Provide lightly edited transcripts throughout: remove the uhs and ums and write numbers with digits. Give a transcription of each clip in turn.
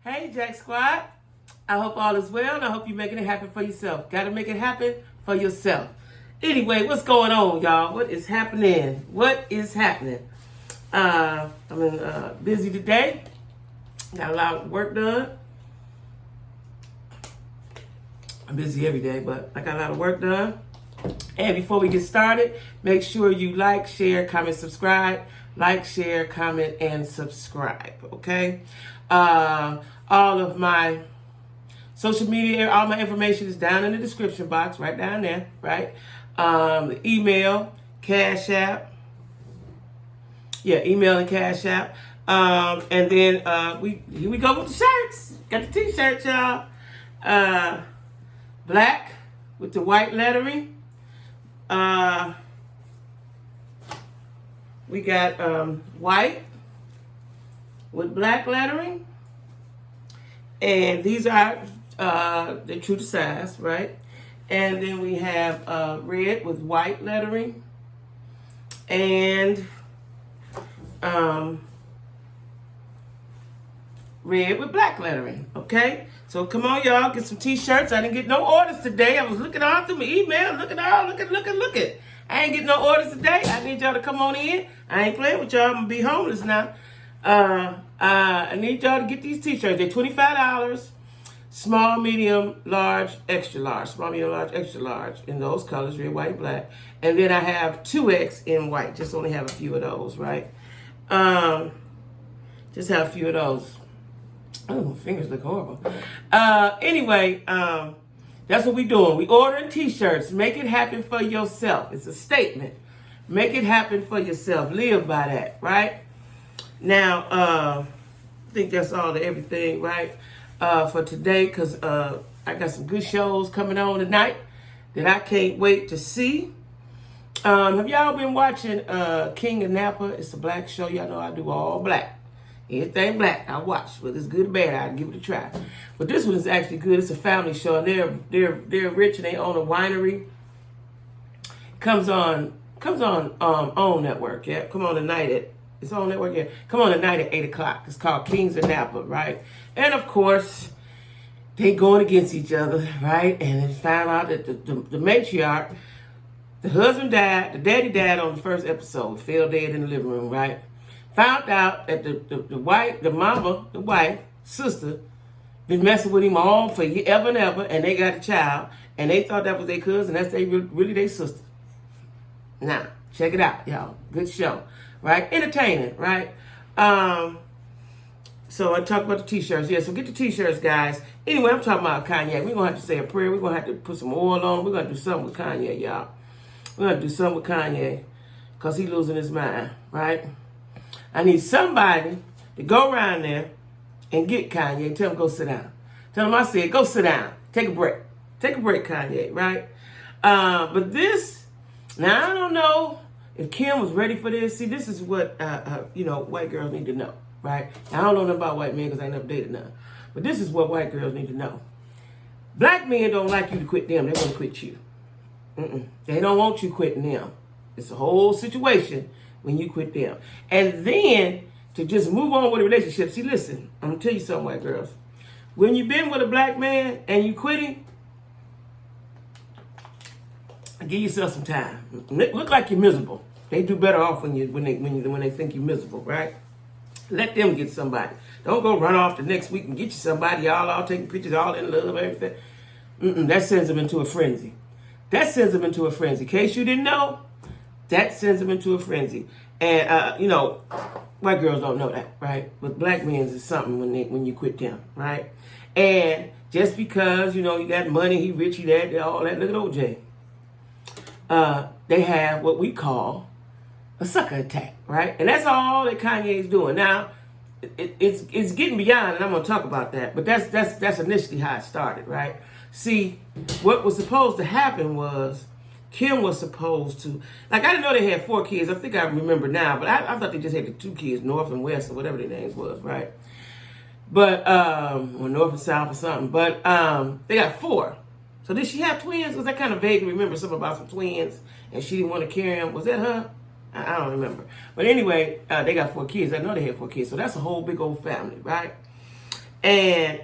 Hey, Jack Squad. I hope all is well, and I hope you're making it happen for yourself. Got to make it happen for yourself. Anyway, what's going on, y'all? What is happening? What is happening? I'm busy today. Got a lot of work done. I'm busy every day, but I got a lot of work done. And before we get started, make sure you like, share, comment, subscribe. Like, share, comment, and subscribe, okay? All of my social media, all my information is down in the description box, right down there, right? The email, Cash App. Yeah, email and Cash App. And then here we go with the shirts. Got the t-shirts, y'all. Black with the white lettering. We got white with black lettering. And these are they're true to size, right? And then we have red with white lettering. And red with black lettering, okay? So come on, y'all, get some t-shirts. I didn't get no orders today. I was looking all through my email, looking. I ain't getting no orders today. I need y'all to come on in. I ain't playing with y'all. I'm gonna be homeless now. I need y'all to get these t-shirts. They're $25. Small, medium, large, extra large. Small, medium, large, extra large in those colors, red, white, and black. And then I have 2X in white. Just only have a few of those, right? Just have a few of those. Oh, my fingers look horrible. Anyway, that's what we doing. We ordering t-shirts. Make it happen for yourself. It's a statement. Make it happen for yourself. Live by that, right? Now, I think that's all to everything, right? For today, because I got some good shows coming on tonight that I can't wait to see. Have y'all been watching King of Napa? It's a black show. Y'all know I do all black. Anything black, I watch. Whether it's good or bad, I give it a try. But this one is actually good. It's a family show. And they're rich and they own a winery. Comes on OWN Network. Yeah, come on tonight at it's on network. Yeah, come on tonight at 8:00. It's called Kings of Napa, right? And of course, they going against each other, right? And they found out that the matriarch, the husband died, the daddy died on the first episode, fell dead in the living room, right? Found out that the wife, sister, been messing with him all for ever and ever, and they got a child, and they thought that was their cousin. That's really their sister. Now, check it out, y'all. Good show, right? Entertaining, right? So I talked about the t-shirts. Yeah, so get the t-shirts, guys. Anyway, I'm talking about Kanye. We're going to have to say a prayer. We're going to have to put some oil on. We're going to do something with Kanye, y'all. We're going to do something with Kanye because he's losing his mind, right? I need somebody to go around there and get Kanye and tell him go sit down. Tell him I said, go sit down. Take a break. Take a break, Kanye, right? But this, now I don't know if Kim was ready for this. See, this is what, white girls need to know, right? Now, I don't know nothing about white men because I ain't never dated none. But this is what white girls need to know. Black men don't like you to quit them. They want to quit you. They don't want you quitting them. It's a whole situation when you quit them. And then to just move on with a relationship. See, listen, I'm going to tell you something, white girls. When you've been with a black man and you quit him, give yourself some time. Look like you're miserable. They do better off when they think you're miserable, right? Let them get somebody. Don't go run off the next week and get you somebody. Y'all all taking pictures, all in love, everything. That sends them into a frenzy. In case you didn't know, that sends them into a frenzy. And, white girls don't know that, right? But black men is something when you quit them, right? And just because, you got money, he rich, he that, all that, look at OJ. They have what we call a sucker attack, right? And that's all that Kanye is doing. Now, it's getting beyond, and I'm going to talk about that. But that's initially how it started, right? See, what was supposed to happen was Kim was supposed to, I didn't know they had 4 kids. I think I remember now, but I thought they just had the 2 kids, North and West or whatever their names was, right? But, or North and South or something. But they got 4. So did she have twins? Because I kind of vaguely remember something about some twins, and she didn't want to carry them. Was that her? I don't remember. But anyway, they got 4 kids. I know they had 4 kids. So that's a whole big old family, right? And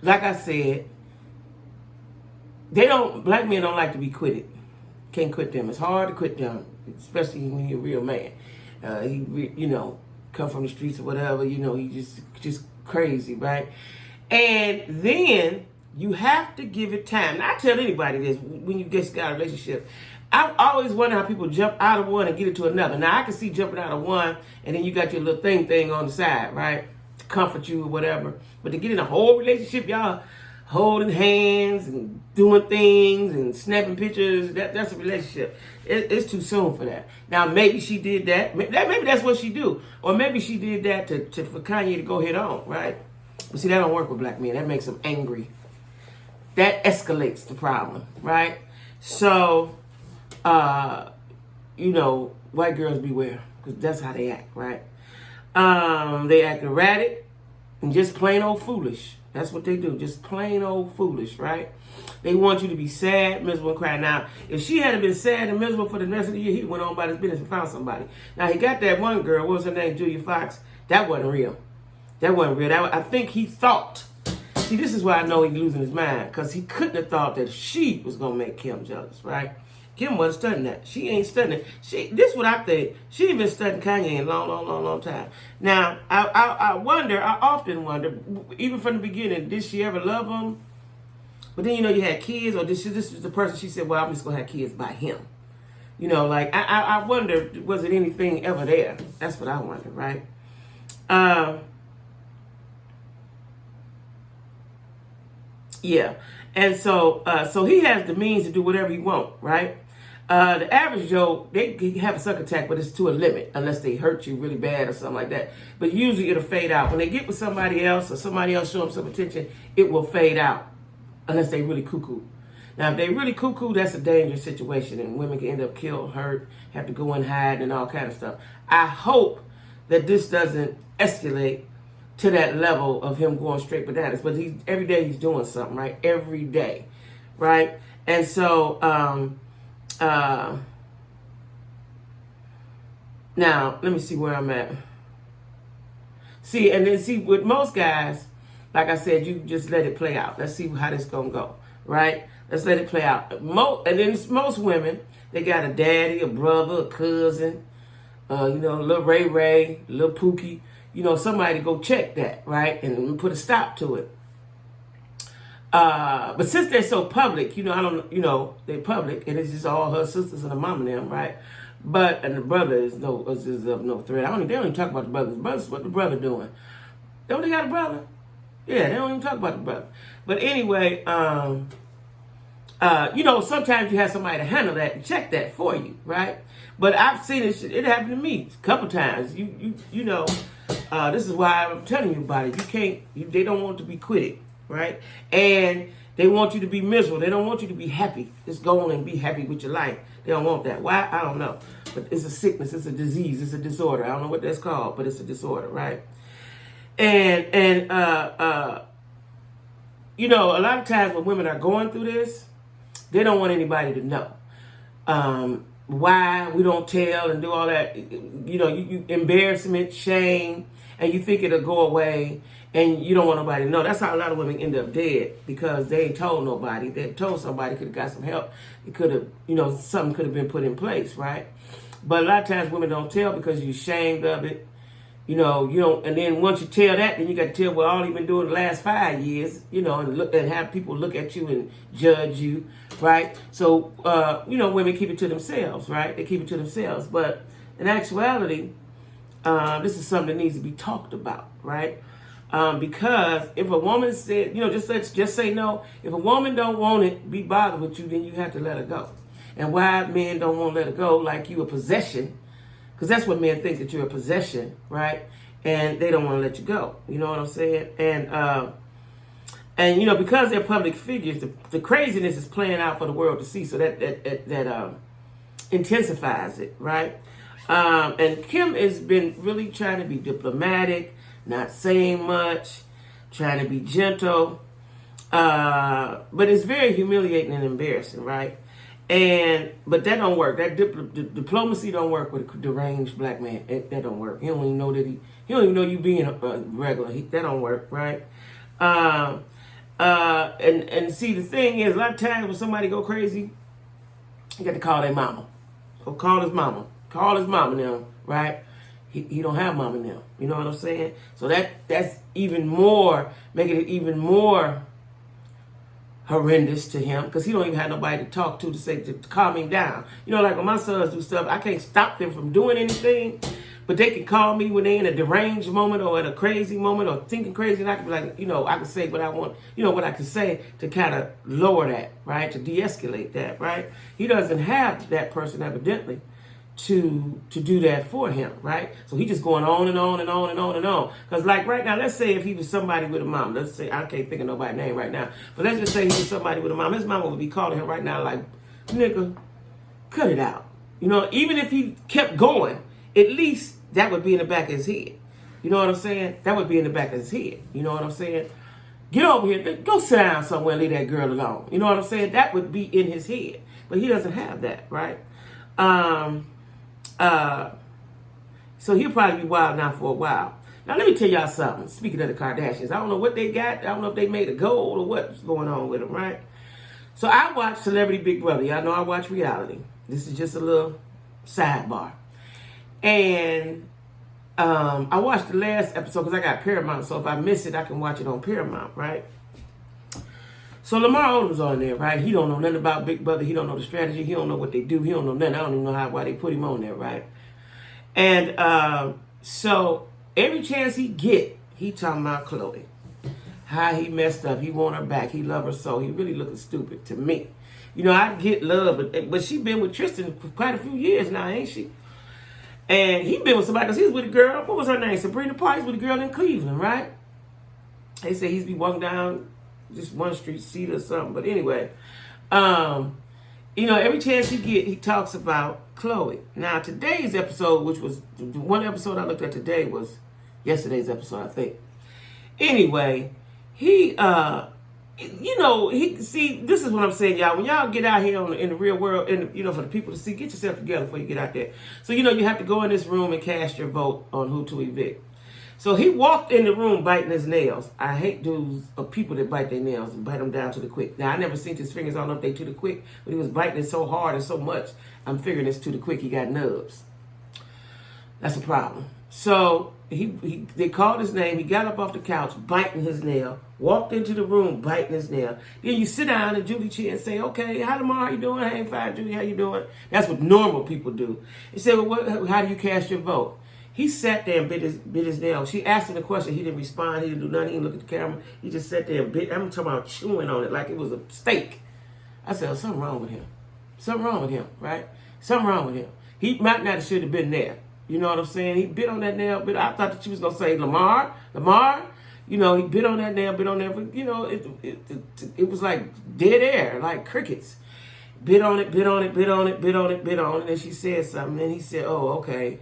like I said, black men don't like to be quitted. Can't quit them. It's hard to quit them, especially when you're a real man. Come from the streets or whatever, he just crazy, right? And then you have to give it time. And I tell anybody this, when you just got a relationship, I always wonder how people jump out of one and get into another. Now, I can see jumping out of one, and then you got your little thing on the side, right? To comfort you or whatever. But to get in a whole relationship, y'all holding hands and doing things and snapping pictures, that's a relationship. It's too soon for that. Now, maybe she did that. Maybe that's what she do. Or maybe she did that for Kanye to go head on, right? But see, that don't work with black men. That makes them angry. That escalates the problem, right? So, white girls beware, because that's how they act, right? They act erratic and just plain old foolish. That's what they do, just plain old foolish, right? They want you to be sad, miserable, and cry. Now, if she had been sad and miserable for the rest of the year, he went on about his business and found somebody. Now, he got that one girl, what was her name, Julia Fox. That wasn't real. I think he thought. See, this is why I know he's losing his mind, because he couldn't have thought that she was going to make Kim jealous, right? Kim wasn't studying that. She ain't studying it. This is what I think. She ain't been studying Kanye in a long time. Now, I often wonder, even from the beginning, did she ever love him? But then, you had kids, or this is the person she said, well, I'm just going to have kids by him. I wonder, was it anything ever there? That's what I wonder, right? Yeah. And so he has the means to do whatever he wants, right? The average Joe, they have a sucker attack, but it's to a limit, unless they hurt you really bad or something like that. But usually it'll fade out. When they get with somebody else or somebody else show them some attention, it will fade out, unless they really cuckoo. Now, if they really cuckoo, that's a dangerous situation, and women can end up killed, hurt, have to go and hide, and all kind of stuff. I hope that this doesn't escalate to that level of him going straight bananas. But every day he's doing something, right? Every day, right? And so, now, let me see where I'm at. And then with most guys, like I said, you just let it play out. Let's see how this gonna go, right? Let's let it play out. And then most women, they got a daddy, a brother, a cousin, little Ray, little Pookie, somebody to go check that, right? And put a stop to it. But since they're so public, they're public, and it's just all her sisters and her mom and them, right? And the brother is of no threat. They don't even talk about the brothers. What the brother doing? Don't they got a brother? Yeah, they don't even talk about the brother. But anyway, sometimes you have somebody to handle that and check that for you, right? But I've seen it happen to me a couple times. This is why I'm telling you about it. They don't want to be quitted, right? And they want you to be miserable. They don't want you to be happy. Just go on and be happy with your life. They don't want that. Why? I don't know. But it's a sickness. It's a disease. It's a disorder. I don't know what that's called, but it's a disorder, right? And a lot of times when women are going through this, they don't want anybody to know. Why we don't tell and do all that, you embarrassment, shame, and you think it'll go away, and you don't want nobody to know. That's how a lot of women end up dead, because they ain't told nobody. If they had told somebody, could have got some help. It could have, something could have been put in place, right? But a lot of times women don't tell because you're ashamed of it. You don't, and then once you tell that, then you got to tell what all you've been doing the last 5 years, and have people look at you and judge you, right? So, women keep it to themselves, right? They keep it to themselves. But in actuality, this is something that needs to be talked about, right? Because if a woman said, just say no. If a woman don't want it, be bothered with you, then you have to let her go. And why men don't want to let her go, like you a possession, because that's what men think, that you're a possession, right? And they don't want to let you go. You know what I'm saying? And because they're public figures, the craziness is playing out for the world to see. So that intensifies it, right? And Kim has been really trying to be diplomatic, not saying much, trying to be gentle. But it's very humiliating and embarrassing, right? But that don't work. That diplomacy don't work with a deranged black man. That don't work. He don't even know that he He don't even know you being a regular. That don't work, right? And see, the thing is, a lot of times when somebody go crazy, you got to call their mama. Go call his mama. Call his mama now, right? He don't have mama now. You know what I'm saying? So that's even more, making it even more horrendous to him, because he don't even have nobody to talk to say to calm him down. You know, like when my sons do stuff, I can't stop them from doing anything, but they can call me when they're in a deranged moment or at a crazy moment or thinking crazy, and I can be like, I can say what I want, what I can say to kind of lower that, right, to de-escalate that, right? He doesn't have that person evidently to do that for him, right? So he just going on and on and on and on and on. Because like right now, let's say if he was somebody with a mom, let's say, I can't think of nobody's name right now, but let's just say he was somebody with a mom. His mama would be calling him right now like, nigga, cut it out. Even if he kept going, at least that would be in the back of his head. You know what I'm saying? That would be in the back of his head. You know what I'm saying? Get over here, go sit down somewhere and leave that girl alone. You know what I'm saying? That would be in his head. But he doesn't have that, right? So he'll probably be wild now for a while. Now let me tell y'all something. Speaking of the Kardashians, I don't know what they got. I don't know if they made a gold or what's going on with them, right? So I watch Celebrity Big Brother. Y'all know I watch reality. This is just a little sidebar. And I watched the last episode because I got Paramount. So if I miss it, I can watch it on Paramount, right? So Lamar Odom's on there, right? He don't know nothing about Big Brother. He don't know the strategy. He don't know what they do. He don't know nothing. I don't even know why they put him on there, right? And so every chance he get, he talking about Chloe. How he messed up. He want her back. He love her so. He really looking stupid to me. I get love, but she been with Tristan for quite a few years now, ain't she? And he been with somebody, because he was with a girl. What was her name? Sabrina Parks, with a girl in Cleveland, right? They say he's be walking down just one street seat or something. But anyway, every chance he get, he talks about Chloe. Now, today's episode, which was the one episode I looked at today, was yesterday's episode, I think. Anyway, he see, this is what I'm saying, y'all. When y'all get out here in the real world, and for the people to see, get yourself together before you get out there. So, you have to go in this room and cast your vote on who to evict. So he walked in the room biting his nails. I hate dudes or people that bite their nails and bite them down to the quick. Now, I never seen his fingers. I don't know if they to the quick, but he was biting it so hard and so much, I'm figuring it's to the quick. He got nubs. That's a problem. So they called his name. He got up off the couch, biting his nail, walked into the room, biting his nail. Then you sit down and Julie Chi and say, okay, hi, Lamar, how you doing? Hey, fine, Julie, how you doing? That's what normal people do. He said, well, how do you cast your vote? He sat there and bit his nail. She asked him a question. He didn't respond. He didn't do nothing. He didn't look at the camera. He just sat there and bit. I'm talking about chewing on it like it was a steak. I said, something wrong with him. Something wrong with him, right? Something wrong with him. He might not should have been there. You know what I'm saying? He bit on that nail. I thought that she was going to say, Lamar. He bit on that nail, bit on that. It was like dead air, like crickets. Bit on it. And then she said something. And he said, oh, okay.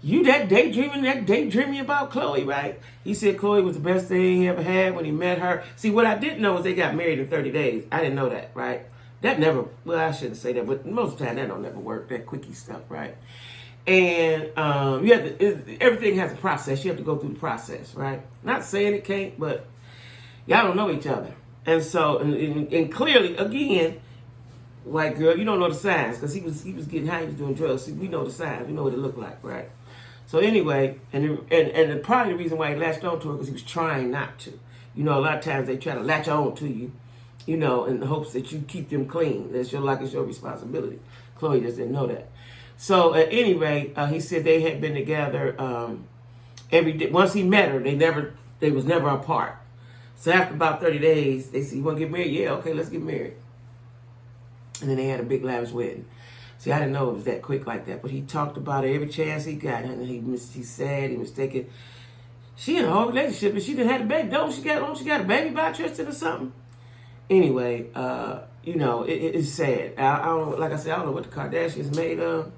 You that daydreaming about Chloe, right? He said Chloe was the best thing he ever had when he met her. See, what I didn't know was they got married in 30 days. I didn't know that, right? That never, well, I shouldn't say that, but most of the time that don't never work, that quickie stuff, right? And you have to, everything has a process. You have to go through the process, right? Not saying it can't, but y'all don't know each other. And so, and clearly, again, white girl, you don't know the signs, because he was getting high, he was doing drugs. See, we know the signs, we know what it looked like, right? So anyway, and probably the reason why he latched on to her because he was trying not to. A lot of times they try to latch on to you, in the hopes that you keep them clean. That's your responsibility. Chloe just didn't know that. So at any rate, he said they had been together every day. Once he met her, they was never apart. So after about 30 days, they said, you want to get married? Yeah, okay, let's get married. And then they had a big lavish wedding. See, I didn't know it was that quick like that, but he talked about it every chance he got. And he said he was thinking, she in a whole relationship and she didn't have a baby. Don't she got a baby by Tristan or something? Anyway, it's sad. I don't, like I said, I don't know what the Kardashians made of,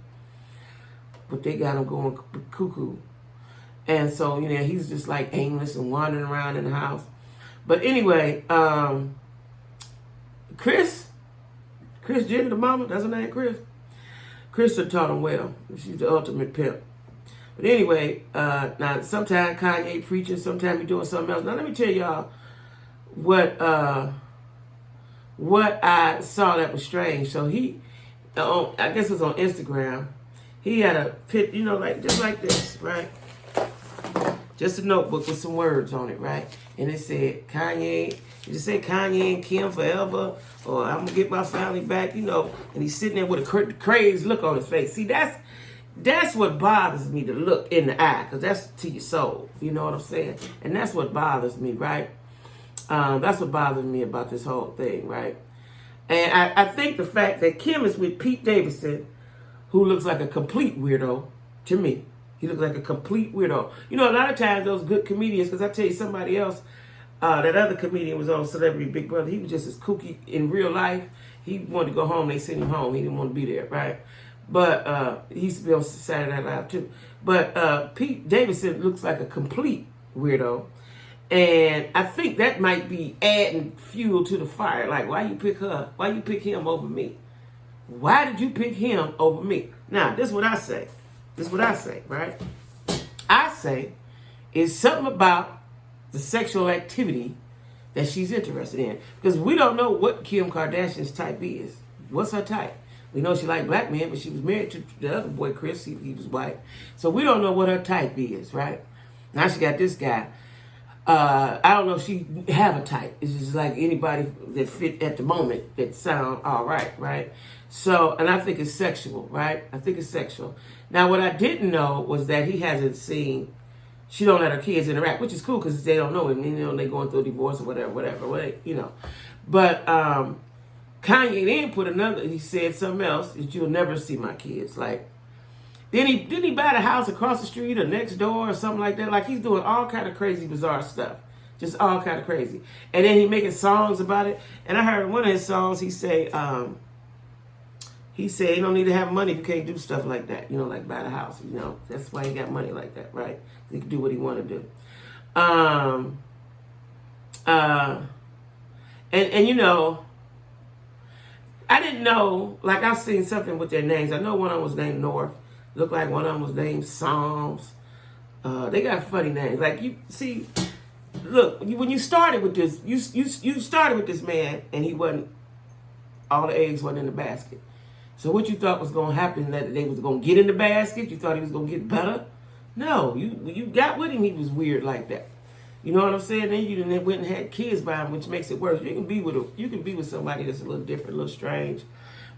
but they got him going cuckoo. And so, he's just like aimless and wandering around in the house. But anyway, Kris Jenner, the mama, that's her name, Kris. Kris taught him well. She's the ultimate pimp. But anyway, now sometimes Kanye preaching, sometimes he doing something else. Now let me tell y'all what I saw that was strange. So he, I guess it was on Instagram. He had a pit, like just like this, right? Just a notebook with some words on it, right? And it said Kanye. It just said Kanye and Kim forever, or I'm gonna get my family back, And he's sitting there with a crazed look on his face. See, that's what bothers me, to look in the eye, because that's to your soul. You know what I'm saying? And that's what bothers me, right? That's what bothers me about this whole thing, right? And I think the fact that Kim is with Pete Davidson, who looks like a complete weirdo to me. He looks like a complete weirdo. A lot of times those good comedians, because I tell you somebody else, that other comedian was on Celebrity Big Brother. He was just as kooky in real life. He wanted to go home. They sent him home. He didn't want to be there, right? But he used to be on Saturday Night Live too. But Pete Davidson looks like a complete weirdo. And I think that might be adding fuel to the fire. Like, why you pick her? Why you pick him over me? Why did you pick him over me? Now, this is what I say. Right? I say it's something about the sexual activity that she's interested in. Because we don't know what Kim Kardashian's type is. What's her type? We know she liked black men, but she was married to the other boy, Chris. He was white. So we don't know what her type is, right? Now she got this guy. I don't know if she have a type. It's just like anybody that fit at the moment that sound all right? So, and I think it's sexual, right? I think it's sexual. Now, what I didn't know was that he hasn't seen, she don't let her kids interact, which is cool because they don't know him. They're going through a divorce or whatever. But Kanye then put he said something else, that you'll never see my kids. Like, didn't he buy the house across the street or next door or something like that? Like, he's doing all kind of crazy, bizarre stuff. Just all kind of crazy. And then he making songs about it. And I heard one of his songs, he said you don't need to have money if you can't do stuff like that. Like buy the house. That's why he got money like that, right? He can do what he want to do. I didn't know, like I've seen something with their names. I know one of them was named North. Looked like one of them was named Psalms. They got funny names. Like, you see, look, when you started with this, you started with this man, and he wasn't, all the eggs wasn't in the basket. So what you thought was going to happen, that they was going to get in the basket? You thought he was going to get better? No, you got with him, he was weird like that. You know what I'm saying? Then you went and had kids by him, which makes it worse. You can be with somebody that's a little different, a little strange.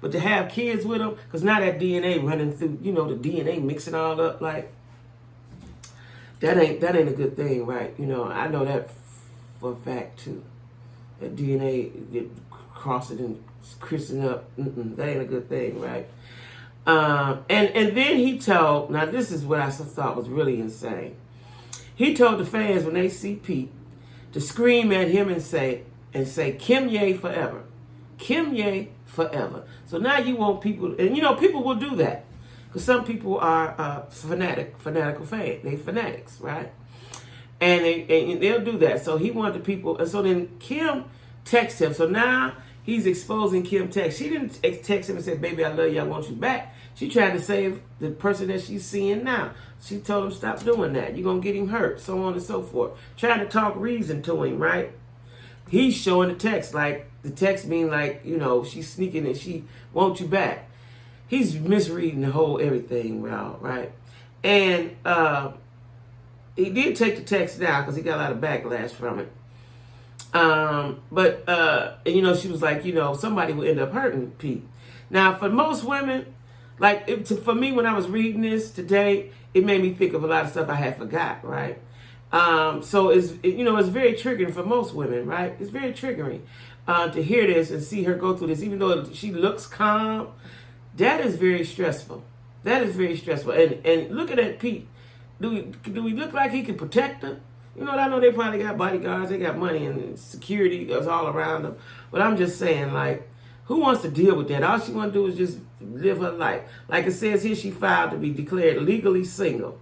But to have kids with them, because now that DNA running through, the DNA mixing all up, like, that ain't a good thing, right? I know that for a fact too. That DNA crossing and christening up, that ain't a good thing, right? And then he told, now this is what I thought was really insane. He told the fans when they see Pete to scream at him and say, Kim Ye forever. Kim Ye forever. So now you want people, and people will do that. Because some people are fanatical fans. They fanatics, right? And they'll do that. So he wanted the people, and so then Kim texted him. So now he's exposing Kim text. She didn't text him and say, baby, I love you, I want you back. She tried to save the person that she's seeing now. She told him, stop doing that. You're going to get him hurt, so on and so forth. Trying to talk reason to him, right? He's showing the text, like, the text being like, she's sneaking and she wants you back. He's misreading the whole everything, right? And he did take the text down because he got a lot of backlash from it. But she was like, somebody will end up hurting Pete. Now, for most women, like, for me, when I was reading this today, it made me think of a lot of stuff I had forgot, right? So it's very triggering for most women, right? It's very triggering to hear this and see her go through this, even though she looks calm. That is very stressful. That is very stressful. And looking at Pete, do we look like he can protect her? I know they probably got bodyguards, they got money and security that's all around them. But I'm just saying, like, who wants to deal with that? All she want to do is just live her life. Like it says here, she filed to be declared legally single.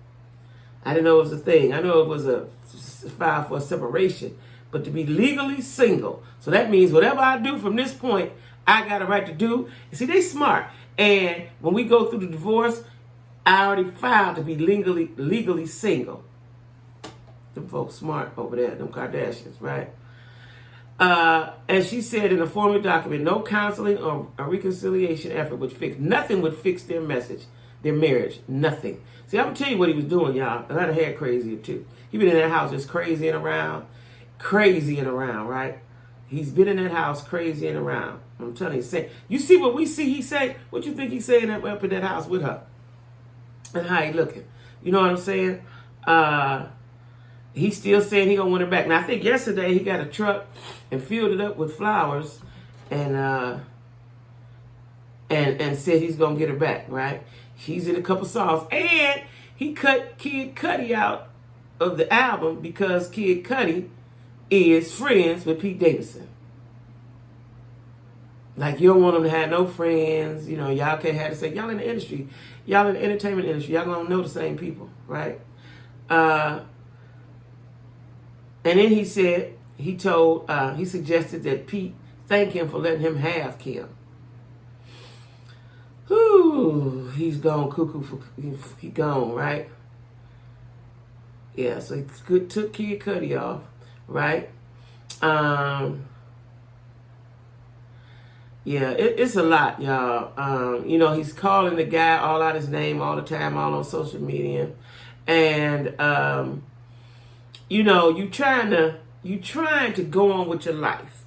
I didn't know it was a thing. I know it was a file for a separation. But to be legally single. So that means whatever I do from this point, I got a right to do. You see, they smart. And when we go through the divorce, I already filed to be legally single. Them folks smart over there, them Kardashians, right? And she said in a formal document, no counseling or a reconciliation effort would fix, nothing would fix their marriage, nothing. See, I'm going to tell you what he was doing, y'all. And I'd have had crazier too. He been in that house just crazying around, right? He's been in that house crazying around. I'm telling you, say, you see what we see he say? What you think he's saying up in that house with her? And how he looking? You know what I'm saying? He's still saying he gonna want her back. Now I think yesterday he got a truck and filled it up with flowers, and said he's gonna get her back. Right? He's in a couple songs, and he cut Kid Cudi out of the album because Kid Cudi is friends with Pete Davidson. Like, you don't want them to have no friends. You know, y'all can't have to say, y'all in the industry, y'all in the entertainment industry, y'all don't know the same people, right? And then he said, he suggested that Pete thank him for letting him have Kim. Whew, he's gone cuckoo, he gone, right? Yeah, so he took Kid Cudi off, right? Yeah, it's a lot, y'all. You know, he's calling the guy all out his name all the time, all on social media. And, you know, you trying to go on with your life.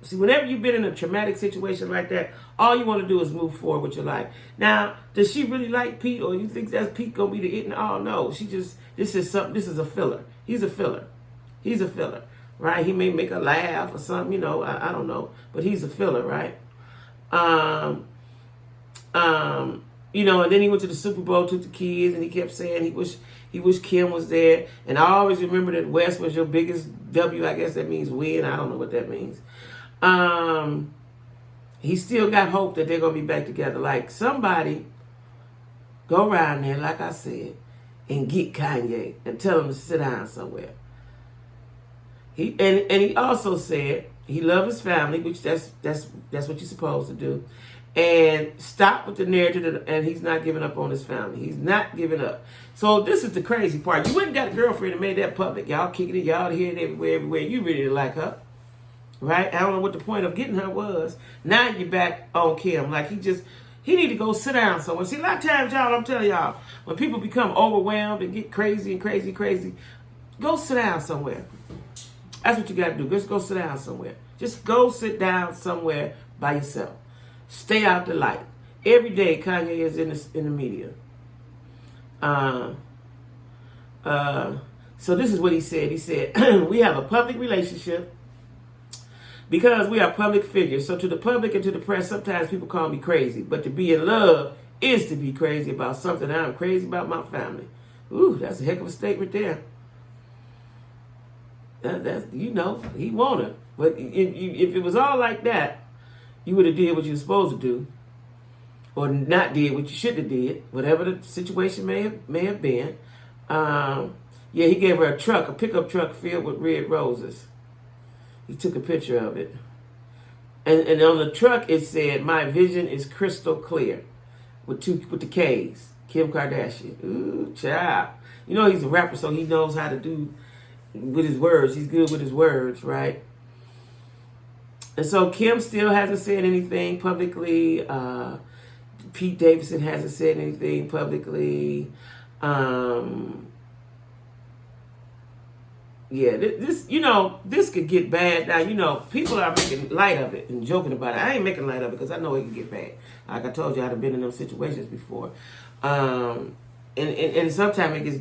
See, whenever you've been in a traumatic situation like that, all you want to do is move forward with your life. Now, does she really like Pete, or you think that's Pete gonna be the it? Oh no, this is a filler. He's a filler, right? He may make her laugh or something, you know. I don't know, but he's a filler, right? You know, and then he went to the Super Bowl, took the kids, and he kept saying he wished Kim was there. And I always remember that West was your biggest W. I guess that means win. I don't know what that means. He still got hope that they're going to be back together. Like, somebody go around there, like I said, and get Kanye and tell him to sit down somewhere. He also said he loves his family, which that's what you're supposed to do. And stop with the narrative, and he's not giving up on his family. He's not giving up. So this is the crazy part. You went and got a girlfriend and made that public. Y'all kicking it, y'all hear it everywhere. You really didn't like her. Right? I don't know what the point of getting her was. Now you're back on Kim. Like, he need to go sit down somewhere. See, a lot of times, y'all, I'm telling y'all, when people become overwhelmed and get crazy and crazy, go sit down somewhere. That's what you got to do. Just go sit down somewhere. Just go sit down somewhere by yourself. Stay out the light. Every day, Kanye is in the media. So this is what he said. He said, we have a public relationship because we are public figures. So to the public and to the press, sometimes people call me crazy. But to be in love is to be crazy about something. I'm crazy about my family. Ooh, that's a heck of a statement there. That's, you know, he want her. But if it was all like that, you would have did what you were supposed to do, or not did what you should have did, whatever the situation may have been. Yeah, he gave her a pickup truck filled with red roses. He took a picture of it. And on the truck it said, "My vision is crystal clear," with the K's. Kim Kardashian. Ooh, child. You know he's a rapper, so he knows how to do with his words. He's good with his words, right? And so Kim still hasn't said anything publicly. Pete Davidson hasn't said anything publicly. Yeah, this could get bad. Now, people are making light of it and joking about it. I ain't making light of it because I know it can get bad. Like I told you, I've been in those situations before. And sometimes it gets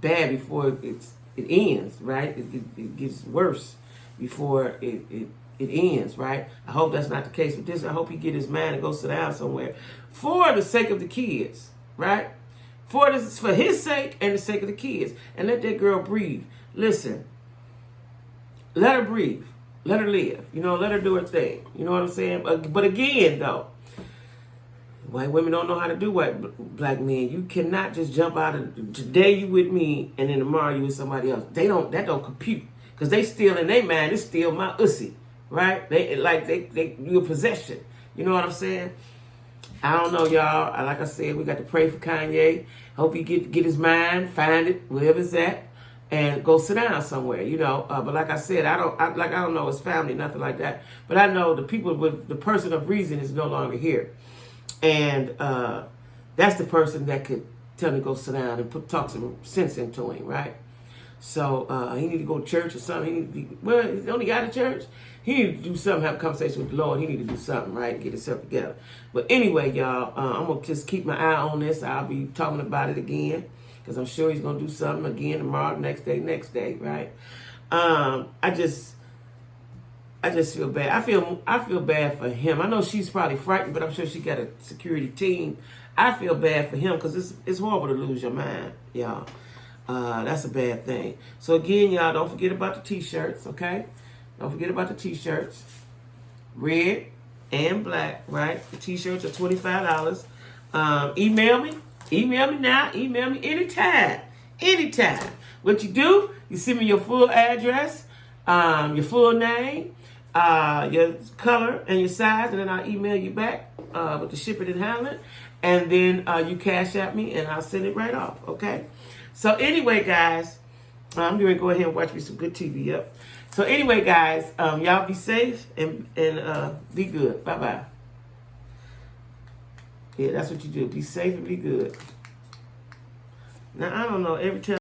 bad before it ends, right? It gets worse before it ends, right? I hope that's not the case with this. I hope he get his mind and go sit down somewhere for the sake of the kids, right? For his sake and the sake of the kids. And let that girl breathe. Listen, let her breathe. Let her live. Let her do her thing. You know what I'm saying? But again, though, white women don't know how to do white black men. You cannot just jump out of today you with me and then tomorrow you with somebody else. That don't compute. Because they still in their mind, it's still my ussy. Right? They you a possession. You know what I'm saying? I don't know, y'all. Like I said, we got to pray for Kanye. Hope he get his mind, find it wherever it's at, and go sit down somewhere. You know. But like I said, I don't know his family, nothing like that. But I know the person of reason is no longer here, and that's the person that could tell him to go sit down and talk some sense into him, right? So he need to go to church or something. He need to be, well, he only got a church. He need to do something, have a conversation with the Lord. He need to do something, right? Get himself together. But anyway, y'all, I'm going to just keep my eye on this. I'll be talking about it again because I'm sure he's going to do something again tomorrow, next day, right? I just feel bad. I feel bad for him. I know she's probably frightened, but I'm sure she got a security team. I feel bad for him because it's horrible to lose your mind, y'all. That's a bad thing. So again, y'all, don't forget about the t-shirts, okay? Don't forget about the t-shirts. Red and black, right? The t-shirts are $25. Email me now. Email me anytime. What you do, you send me your full address, your full name, your color and your size, and then I'll email you back with the shipping and handling. And then you cash at me, and I'll send it right off, okay? So anyway, guys, I'm going to go ahead and watch me some good TV, yep. So anyway, guys, y'all be safe and be good. Bye-bye. Yeah, that's what you do. Be safe and be good. Now, I don't know, every time